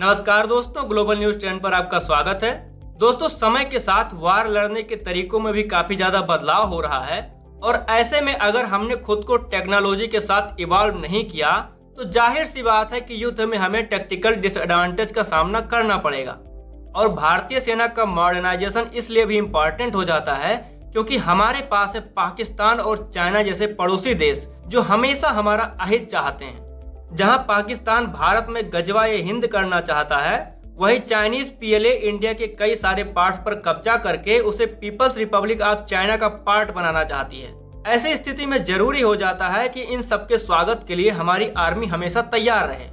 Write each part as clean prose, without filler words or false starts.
नमस्कार दोस्तों, global news 10 पर आपका स्वागत है। दोस्तों, समय के साथ वार लड़ने के तरीकों में भी काफी ज्यादा बदलाव हो रहा है और ऐसे में अगर हमने खुद को टेक्नोलॉजी के साथ इवॉल्व नहीं किया तो जाहिर सी बात है कि युद्ध में हमें टैक्टिकल डिसएडवांटेज का सामना करना पड़ेगा। और भारतीय सेना का मॉडर्नाइजेशन इसलिए भी इम्पोर्टेंट हो जाता है क्योंकि हमारे पास है पाकिस्तान और चाइना जैसे पड़ोसी देश जो हमेशा हमारा अहित चाहते हैं। जहां पाकिस्तान भारत में गजवा-ए हिंद करना चाहता है, वहीं चाइनीज पीएलए इंडिया के कई सारे पार्ट्स पर कब्जा करके उसे पीपल्स रिपब्लिक ऑफ चाइना का पार्ट बनाना चाहती है। ऐसी स्थिति में जरूरी हो जाता है कि इन सबके स्वागत के लिए हमारी आर्मी हमेशा तैयार रहे।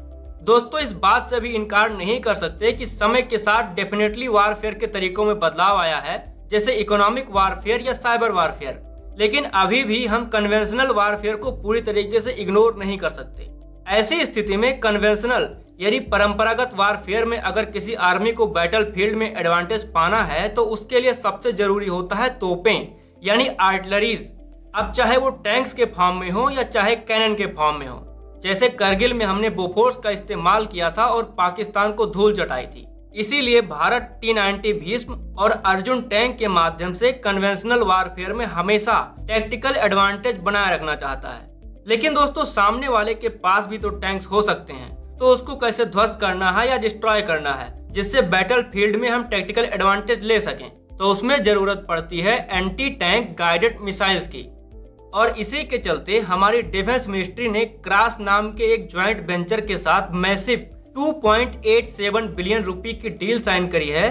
दोस्तों, इस बात से भी इनकार नहीं कर सकते कि समय के साथ डेफिनेटली वारफेयर के तरीकों में बदलाव आया है, जैसे इकोनॉमिक वारफेयर या साइबर वारफेयर। लेकिन अभी भी हम कन्वेंशनल वारफेयर को पूरी तरीके से इग्नोर नहीं कर सकते। ऐसी स्थिति में कन्वेंशनल यानी परंपरागत वारफेयर में अगर किसी आर्मी को बैटलफील्ड में एडवांटेज पाना है तो उसके लिए सबसे जरूरी होता है तोपें यानी आर्टिलरीज। अब चाहे वो टैंक्स के फॉर्म में हो या चाहे कैनन के फॉर्म में हो। जैसे करगिल में हमने बोफोर्स का इस्तेमाल किया था और पाकिस्तान को धूल चटाई थी। इसीलिए भारत T-90 भीष्म और अर्जुन टैंक के माध्यम से कन्वेंशनल वारफेयर में हमेशा टैक्टिकल एडवांटेज बनाए रखना चाहता है। लेकिन दोस्तों, सामने वाले के पास भी तो टैंक्स हो सकते हैं, तो उसको कैसे ध्वस्त करना है या डिस्ट्रॉय करना है जिससे बैटलफील्ड में हम टैक्टिकल एडवांटेज ले सकें। तो उसमें जरूरत पड़ती है एंटी टैंक गाइडेड मिसाइल्स की। और इसी के चलते हमारी डिफेंस मिनिस्ट्री ने क्रास नाम के एक ज्वाइंट वेंचर के साथ मैसिव 2.87 बिलियन रुपए की डील साइन करी है,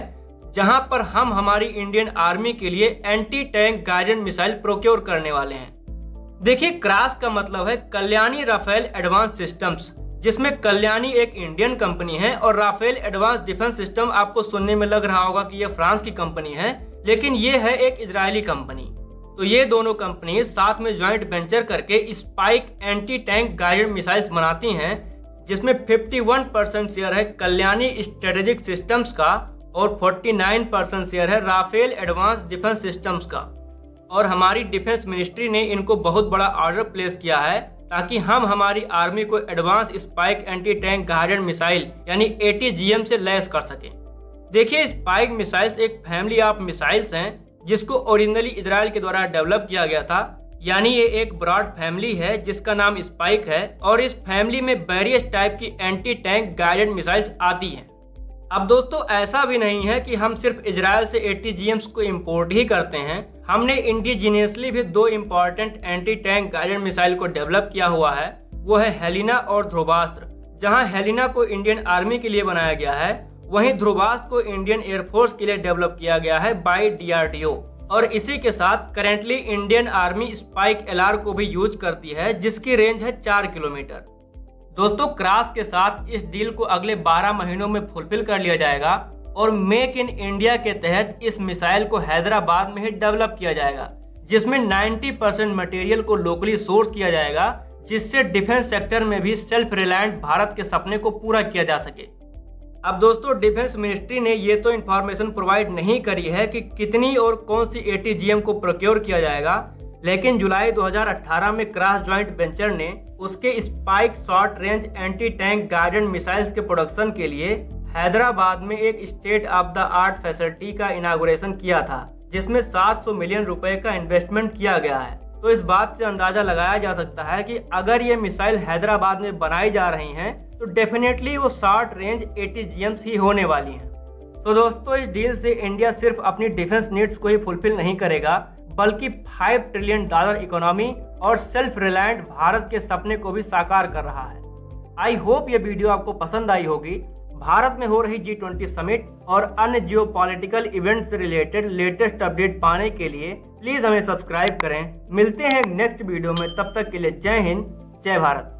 जहां पर हम हमारी इंडियन आर्मी के लिए anti tank guided missile procure करने वाले हैं। देखिए, क्रास का मतलब है कल्याणी राफेल एडवांस सिस्टम्स, जिसमें कल्याणी एक इंडियन कंपनी है और राफेल एडवांस डिफेंस सिस्टम आपको सुनने में लग रहा होगा कि ये फ्रांस की कंपनी है, लेकिन ये है एक इजरायली कंपनी। तो ये दोनों कंपनी साथ में ज्वाइंट वेंचर करके spike anti tank guided missiles बनाती हैं, जिसमें 51% शेयर है कल्याणी स्ट्रेटेजिक सिस्टम्स का और 49% शेयर है राफेल एडवांस डिफेंस सिस्टम्स का। और हमारी डिफेंस मिनिस्ट्री ने इनको बहुत बड़ा ऑर्डर प्लेस किया है ताकि हम हमारी आर्मी को advance spike anti tank guided missile यानी ATGM से लैस कर सके। देखिए, स्पाइक मिसाइल्स एक फैमिली ऑफ मिसाइल्स हैं जिसको ओरिजिनली इजराइल के द्वारा डेवलप किया गया था। यानी ये एक ब्रॉड फैमिली है जिसका नाम स्पाइक है और इस फैमिली में वेरियस टाइप की एंटी टैंक गाइडेड मिसाइल्स आती हैं। अब दोस्तों, ऐसा भी नहीं है कि हम सिर्फ इजराइल से ATGMs को इंपोर्ट ही करते हैं। हमने इंडिजीनियसली भी दो important anti tank guided missile को डेवलप किया हुआ है। वो है हेलिना और ध्रुवास्त्र। जहां हेलिना को इंडियन आर्मी के लिए बनाया गया है, वहीं ध्रुवास्त्र को इंडियन एयरफोर्स के लिए डेवलप किया गया है बाय DRDO। और इसी के साथ currently Indian army spike LR को भी यूज करती है, जिसकी रेंज है 4 किलोमीटर। दोस्तों, क्रास के साथ इस डील को अगले 12 महीनों में फुलफिल कर लिया जाएगा और मेक इन इंडिया के तहत इस मिसाइल को हैदराबाद में ही डेवलप किया जाएगा, जिसमें 90% मटेरियल को लोकली सोर्स किया जाएगा, जिससे डिफेंस सेक्टर में भी सेल्फ रिलायंट भारत के सपने को पूरा किया जा सके। अब दोस्तों, डिफेंस मिनिस्ट्री ने ये तो इन्फॉर्मेशन प्रोवाइड नहीं करी है कि कितनी और कौन सी ATGM को प्रोक्योर किया जाएगा, लेकिन जुलाई 2018 में क्रास ज्वाइंट वेंचर ने उसके spike short range anti tank guided missiles के प्रोडक्शन के लिए हैदराबाद में एक state of the art facility का इनागुरेशन किया था, जिसमें 700 मिलियन रुपए का इन्वेस्टमेंट किया गया है। तो इस बात से अंदाजा लगाया जा सकता है कि अगर ये मिसाइल हैदराबाद में बनाई जा रही हैं, तो डेफिनेटली वो शॉर्ट रेंज ATGMs ही होने वाली हैं। तो दोस्तों, इस डील से इंडिया सिर्फ अपनी डिफेंस नीड्स को ही फुलफिल नहीं करेगा, बल्कि $5 ट्रिलियन इकोनॉमी और सेल्फ रिलायंट भारत के सपने को भी साकार कर रहा है। आई होप ये वीडियो आपको पसंद आई होगी। भारत में हो रही G20 समिट और अन्य जियोपॉलिटिकल इवेंट से रिलेटेड लेटेस्ट अपडेट पाने के लिए प्लीज हमें सब्सक्राइब करें। मिलते हैं नेक्स्ट वीडियो में, तब तक के लिए जय हिंद, जय भारत।